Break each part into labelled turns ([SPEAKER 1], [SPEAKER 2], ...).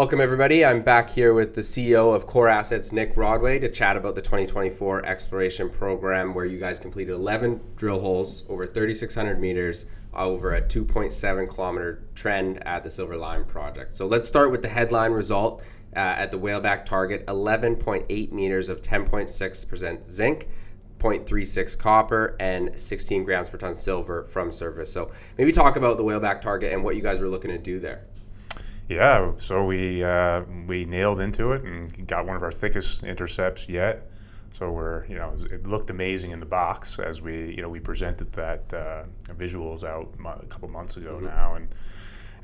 [SPEAKER 1] Welcome everybody. I'm back here with the CEO of Core Assets, Nick Rodway, to chat about the 2024 exploration program where you guys completed 11 drill holes over 3,600 meters over a 2.7 kilometer trend at the Silver Lime project. So let's start with the headline result at the whaleback target, 11.8 meters of 10.6% zinc, 0.36 copper, and 16 grams per ton silver from surface. So maybe talk about the whaleback target and what you guys were looking to do there.
[SPEAKER 2] Yeah, so we nailed into it and got one of our thickest intercepts yet. So it looked amazing in the box as we presented that visuals out a couple months ago now, and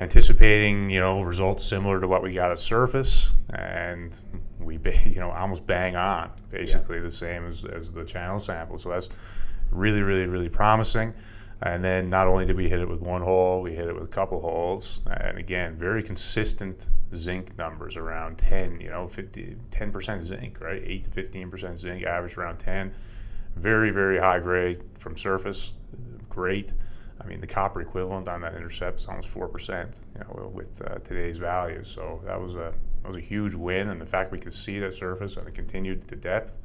[SPEAKER 2] anticipating results similar to what we got at surface, and we almost bang on, basically the same as the channel sample. So that's really promising. And then not only did we hit it with one hole, we hit it with a couple holes. And again, very consistent zinc numbers around 10% zinc, right? 8 to 15% zinc, average around 10. Very high grade from surface, great. I mean, the copper equivalent on that intercept is almost 4%, with today's values. So that was a huge win. And the fact we could see it at surface and it continued to depth,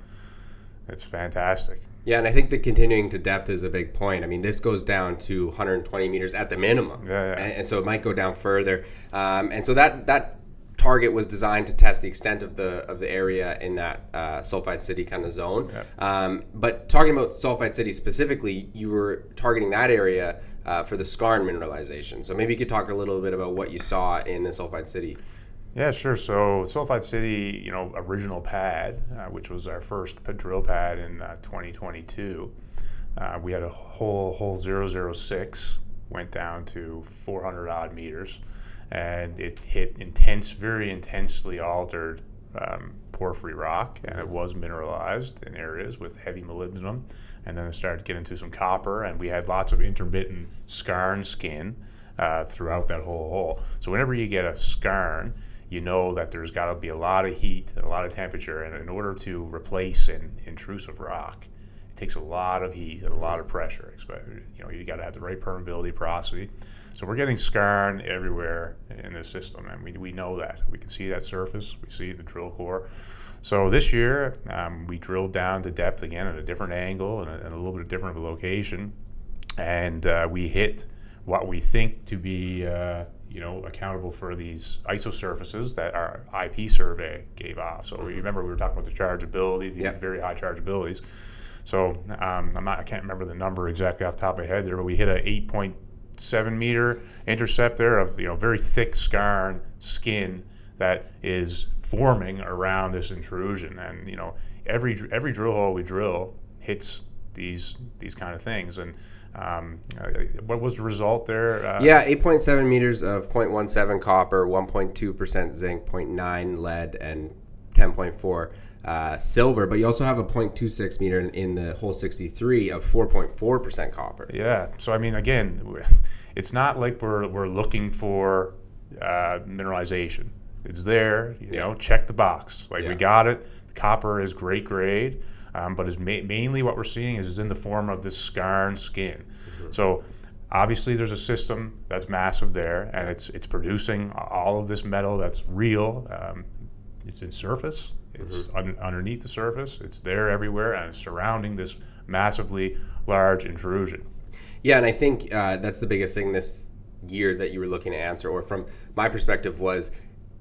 [SPEAKER 2] it's fantastic.
[SPEAKER 1] Yeah, and I think the continuing to depth is a big point. I mean, this goes down to 120 meters at the minimum.
[SPEAKER 2] Yeah.
[SPEAKER 1] And so it might go down further. And so that target was designed to test the extent of the area in that Sulphide City kind of zone.
[SPEAKER 2] Yeah.
[SPEAKER 1] But talking about Sulphide City specifically, you were targeting that area for the skarn mineralization. So maybe you could talk a little bit about what you saw in the Sulphide City.
[SPEAKER 2] Yeah, sure. So Sulphide City, original pad, which was our first drill pad in 2022. We had a hole 006, went down to 400 odd meters, and it hit very intensely altered porphyry rock, and it was mineralized in areas with heavy molybdenum. And then it started to get into some copper, and we had lots of intermittent skarn skin throughout that whole hole. So whenever you get a skarn, you know that there's got to be a lot of heat and a lot of temperature, and in order to replace an intrusive rock, it takes a lot of heat and a lot of pressure. You got to have the right permeability, porosity. So we're getting skarn everywhere in this system, and we know that. We can see that surface, we see the drill core. So this year, we drilled down to depth again at a different angle and a little bit different of a location, and we hit what we think to be accountable for these isosurfaces that our IP survey gave off. So remember we were talking about the chargeability, these very high chargeabilities. So I can't remember the number exactly off the top of my head there, but we hit a 8.7 meter intercept there of very thick skarn skin that is forming around this intrusion. And every drill hole we drill hits these kind of things. And what was the result there?
[SPEAKER 1] 8.7 meters of 0.17 copper, 1.2% zinc, 0.9 lead, and 10.4 silver. But you also have a 0.26 meter in the hole 63 of 4.4% copper.
[SPEAKER 2] Yeah. So I mean, again, it's not like we're looking for mineralization. It's there. Check the box. We got it. The copper is great grade. But is mainly what we're seeing is in the form of this skarn skin. So obviously there's a system that's massive there, and it's producing all of this metal that's real. It's in surface, it's underneath the surface, it's there everywhere, and it's surrounding this massively large intrusion.
[SPEAKER 1] Yeah, and I think that's the biggest thing this year that you were looking to answer, or from my perspective, was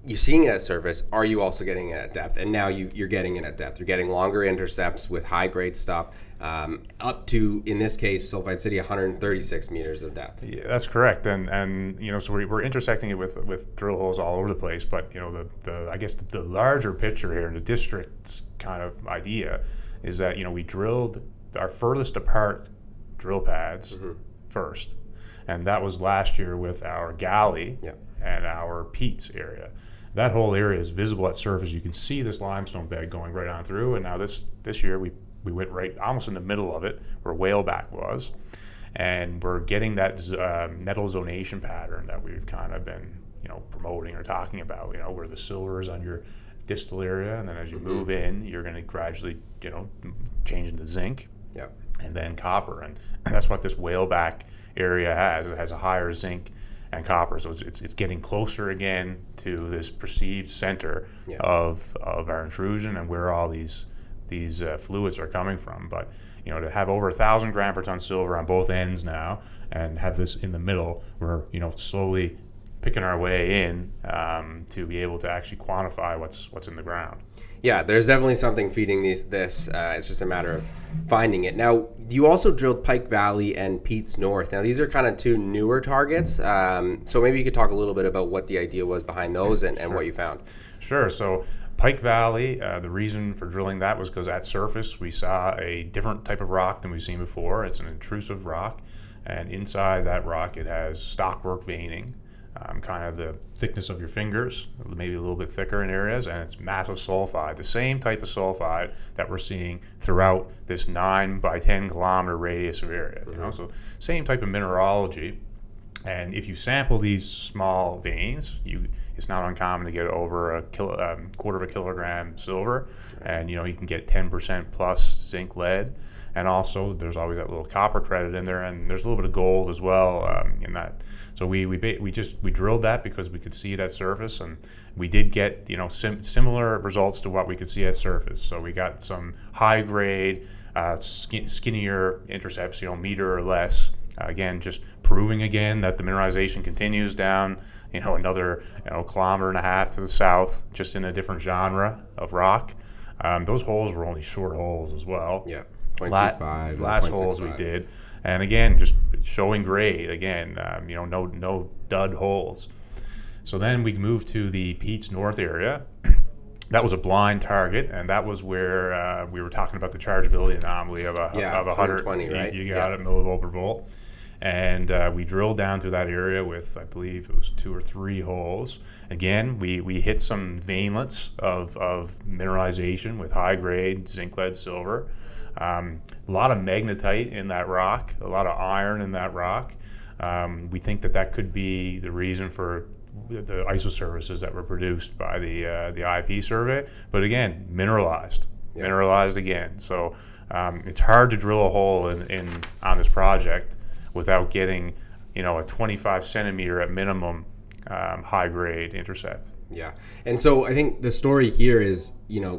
[SPEAKER 1] you're seeing it at surface. Are you also getting it at depth? And now you're getting it at depth. You're getting longer intercepts with high grade stuff, up to, in this case, Sulphide City, 136 meters of depth.
[SPEAKER 2] Yeah, that's correct. And so we're intersecting it with drill holes all over the place. But I guess the larger picture here, the district's kind of idea, is that we drilled our furthest apart drill pads first, and that was last year with our galley and our Pete's area. That whole area is visible at surface. You can see this limestone bed going right on through, and now this year we went right almost in the middle of it where whaleback was, and we're getting that metal zonation pattern that we've kind of been promoting or talking about, where the silver is on your distal area, and then as you move in, you're going to gradually change into zinc and then copper, and that's what this whaleback area has. It has a higher zinc and copper. So it's getting closer again to this perceived center of our intrusion and where all these fluids are coming from. But to have over 1,000 gram per ton silver on both ends now, and have this in the middle, we're slowly picking our way in to be able to actually quantify what's in the ground.
[SPEAKER 1] Yeah, there's definitely something feeding this. It's just a matter of finding it. Now, you also drilled Pike Valley and Pete's North. Now, these are kind of two newer targets. So maybe you could talk a little bit about what the idea was behind those and what you found.
[SPEAKER 2] Sure. So Pike Valley, the reason for drilling that was because at surface we saw a different type of rock than we've seen before. It's an intrusive rock, and inside that rock it has stockwork veining. Kind of the thickness of your fingers, maybe a little bit thicker in areas, and it's massive sulphide, the same type of sulphide that we're seeing throughout this 9 by 10 kilometer radius of area. So same type of mineralogy. And if you sample these small veins, it's not uncommon to get over a quarter of a kilogram silver, and you can get 10% plus zinc, lead, and also there's always that little copper credit in there, and there's a little bit of gold as well in that. So we drilled that because we could see it at surface, and we did get similar results to what we could see at surface. So we got some high grade, skinnier intercepts, meter or less. Again, just proving again that the mineralization continues down, another kilometer and a half to the south, just in a different genre of rock. Those holes were only short holes as well.
[SPEAKER 1] Yeah, 0.25.
[SPEAKER 2] Last holes we did, and again, just showing grade. Again, no dud holes. So then we moved to the Pete's North area. That was a blind target, and that was where we were talking about the chargeability anomaly of 120,
[SPEAKER 1] right?
[SPEAKER 2] You got it, millivolt per volt. And we drilled down through that area with, I believe it was 2 or 3 holes. Again, we hit some veinlets of mineralization with high grade zinc, lead, silver. A lot of magnetite in that rock, a lot of iron in that rock. We think that could be the reason for the isoservices that were produced by the IP survey, but again, mineralized again. So it's hard to drill a hole on this project without getting a 25 centimeter at minimum high grade intercept.
[SPEAKER 1] Yeah, and so I think the story here is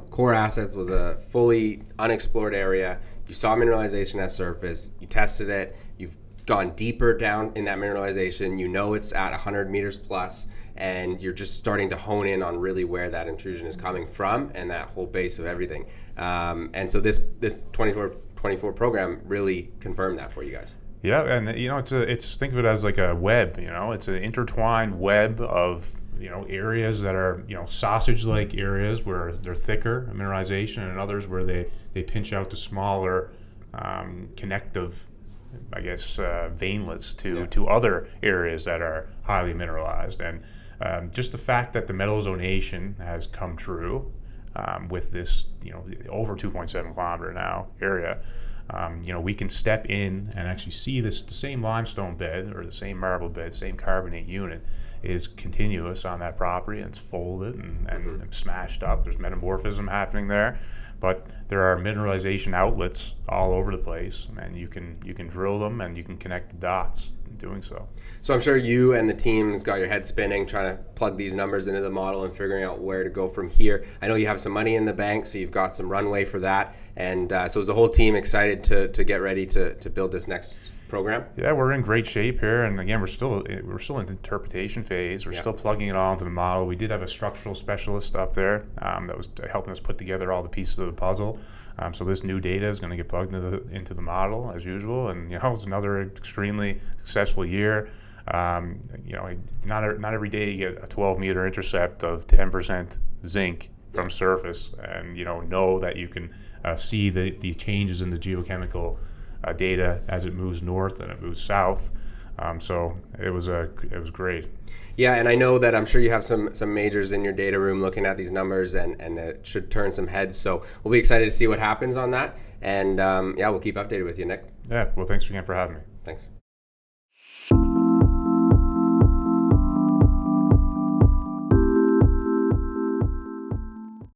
[SPEAKER 1] Core Assets was a fully unexplored area. You saw mineralization at surface, you tested it, you've gone deeper down in that mineralization, it's at 100 meters plus, and you're just starting to hone in on really where that intrusion is coming from and that whole base of everything. And so this 24 program really confirmed that for you guys.
[SPEAKER 2] Yeah, and it's think of it as like a web. It's an intertwined web of areas that are sausage-like areas where they're thicker mineralization, and others where they pinch out to smaller connective, I guess, veinlets to other areas that are highly mineralized. And just the fact that the metallization has come true with this over 2.7 kilometer now area. We can step in and actually see the same limestone bed or the same marble bed, same carbonate unit is continuous on that property, and it's folded and smashed up. There's metamorphism happening there, but there are mineralization outlets all over the place, and you can drill them and you can connect the dots in doing so.
[SPEAKER 1] So I'm sure you and the team's got your head spinning trying to plug these numbers into the model and figuring out where to go from here. I know you have some money in the bank, so you've got some runway for that, and so is the whole team excited to get ready to build this next program?
[SPEAKER 2] Yeah, we're in great shape here, and again, we're still in the interpretation phase. We're still plugging it all into the model. We did have a structural specialist up there that was helping us put together all the pieces of the puzzle. So this new data is going to get plugged into the model as usual, and it's another extremely successful year. Not every day you get a 12-meter intercept of 10% zinc from surface, and know that you can see the changes in the geochemical data as it moves north and it moves south. So it was great.
[SPEAKER 1] Yeah, and I know that I'm sure you have some majors in your data room looking at these numbers, and it should turn some heads. So we'll be excited to see what happens on that. And we'll keep updated with you, Nick.
[SPEAKER 2] Yeah, well, thanks again for having me.
[SPEAKER 1] Thanks.